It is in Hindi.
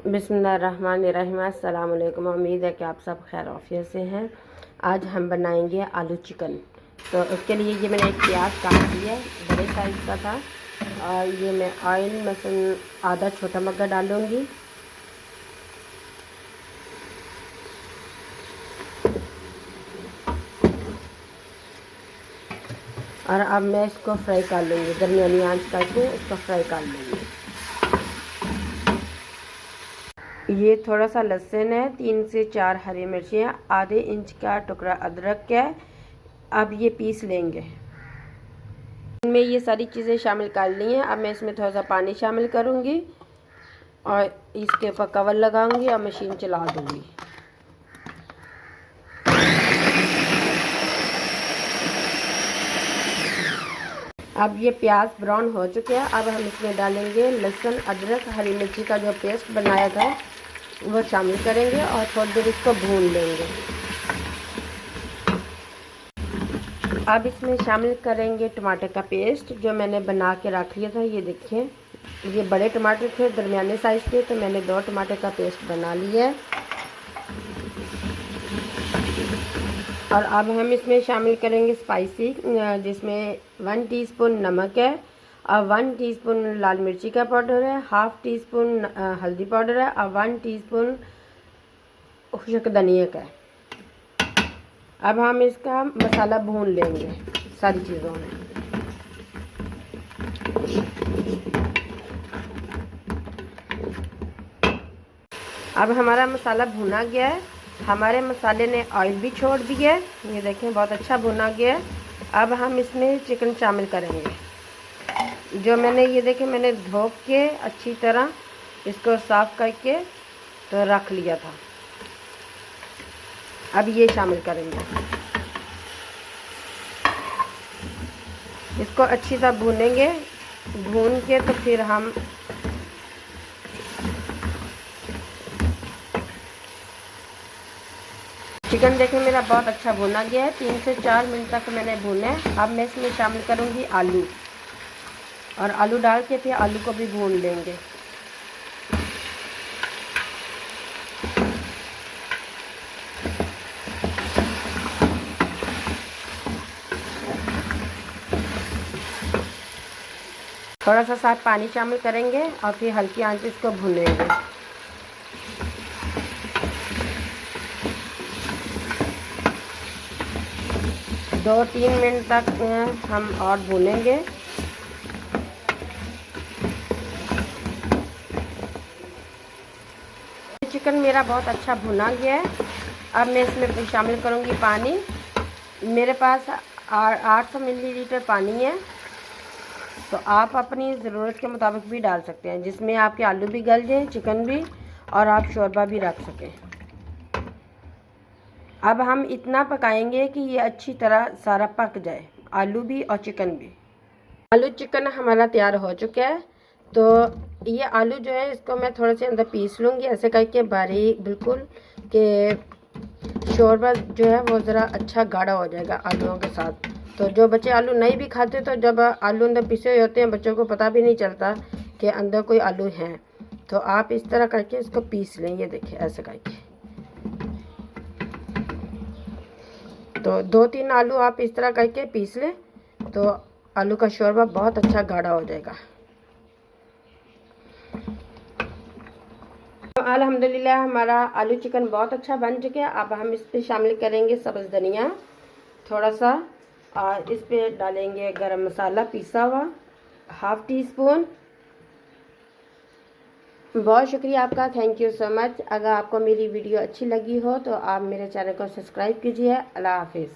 बिस्मिल्लाहिर्रहमानिर्रहीम। अस्सलाम वालेकुम। उम्मीद है कि आप सब खैर आफियत से हैं। आज हम बनाएंगे आलू चिकन। तो उसके लिए ये मैंने एक प्याज काट लिया, बड़े साइज़ का था। और ये मैं ऑयल मसन आधा छोटा मग्गा डालूँगी। और अब मैं इसको फ्राई कर लूँगी, दरमियानी आंच करके इसको फ्राई कर लूँगी। ये थोड़ा सा लहसुन है, 3 से 4 हरी मिर्चियाँ, आधे इंच का टुकड़ा अदरक है। अब ये पीस लेंगे। इनमें ये सारी चीज़ें शामिल कर ली हैं। अब मैं इसमें थोड़ा सा पानी शामिल करूँगी और इसके ऊपर कवर लगाऊंगी और मशीन चला दूँगी। अब ये प्याज ब्राउन हो चुके हैं। अब हम इसमें डालेंगे लहसुन, अदरक, हरी मिर्ची का जो पेस्ट बनाया था वो शामिल करेंगे और थोड़ी देर इसको भून लेंगे। अब इसमें शामिल करेंगे टमाटर का पेस्ट जो मैंने बना के रख लिया था। ये देखिए, ये बड़े टमाटर थे, दरमियाने साइज़ के, तो मैंने 2 टमाटर का पेस्ट बना लिया है। और अब हम इसमें शामिल करेंगे स्पाइसी, जिसमें 1 टीस्पून नमक है और 1 टीस्पून लाल मिर्ची का पाउडर है, हाफ टी स्पून हल्दी पाउडर है और 1 टीस्पून खुशक धनिया का है। अब हम इसका मसाला भून लेंगे सारी चीज़ों में। अब हमारा मसाला भुना गया है। हमारे मसाले ने ऑयल भी छोड़ दिया है। ये देखें, बहुत अच्छा भुना गया है। अब हम इसमें चिकन शामिल करेंगे जो मैंने, ये देखें, मैंने धो के अच्छी तरह इसको साफ़ करके तो रख लिया था। अब ये शामिल करेंगे। इसको अच्छी तरह भूनेंगे। भून के तो फिर हम चिकन, देखें, मेरा बहुत अच्छा भुना गया है। 3 से 4 मिनट तक मैंने भुना है। अब मैं इसमें शामिल करूँगी आलू, और आलू डाल के फिर आलू को भी भून लेंगे। थोड़ा सा साफ पानी शामिल करेंगे और फिर हल्की आंच पे इसको भूनेंगे। दो 3 मिनट तक हम और भूनेंगे। चिकन मेरा बहुत अच्छा भुना गया है। अब मैं इसमें शामिल करूँगी पानी। मेरे पास 800 मिलीलीटर पानी है, तो आप अपनी ज़रूरत के मुताबिक भी डाल सकते हैं, जिसमें आपके आलू भी गल जाएं, चिकन भी, और आप शोरबा भी रख सकें। अब हम इतना पकाएंगे कि ये अच्छी तरह सारा पक जाए, आलू भी और चिकन भी। आलू चिकन हमारा तैयार हो चुका है। तो ये आलू जो है, इसको मैं थोड़े से अंदर पीस लूँगी ऐसे करके बारीक, बिल्कुल, कि शोरबा जो है वो ज़रा अच्छा गाढ़ा हो जाएगा आलूओं के साथ। तो जो बच्चे आलू नहीं भी खाते, तो जब आलू अंदर पिसे हुए होते हैं, बच्चों को पता भी नहीं चलता कि अंदर कोई आलू हैं। तो आप इस तरह करके इसको पीस लें। ये देखिए, ऐसे करके। तो 2-3 आलू आप इस तरह करके पीस लें, तो आलू का शोरबा बहुत अच्छा गाढ़ा हो जाएगा। तो अल्हम्दुलिल्लाह हमारा आलू चिकन बहुत अच्छा बन चुका है। अब हम इस पर शामिल करेंगे सब्ज़ धनिया थोड़ा सा, और इस पर डालेंगे गरम मसाला पिसा हुआ, हाफ टी स्पून। बहुत शुक्रिया आपका, थैंक यू सो मच। अगर आपको मेरी वीडियो अच्छी लगी हो तो आप मेरे चैनल को सब्सक्राइब कीजिए। अल्लाह हाफिज़।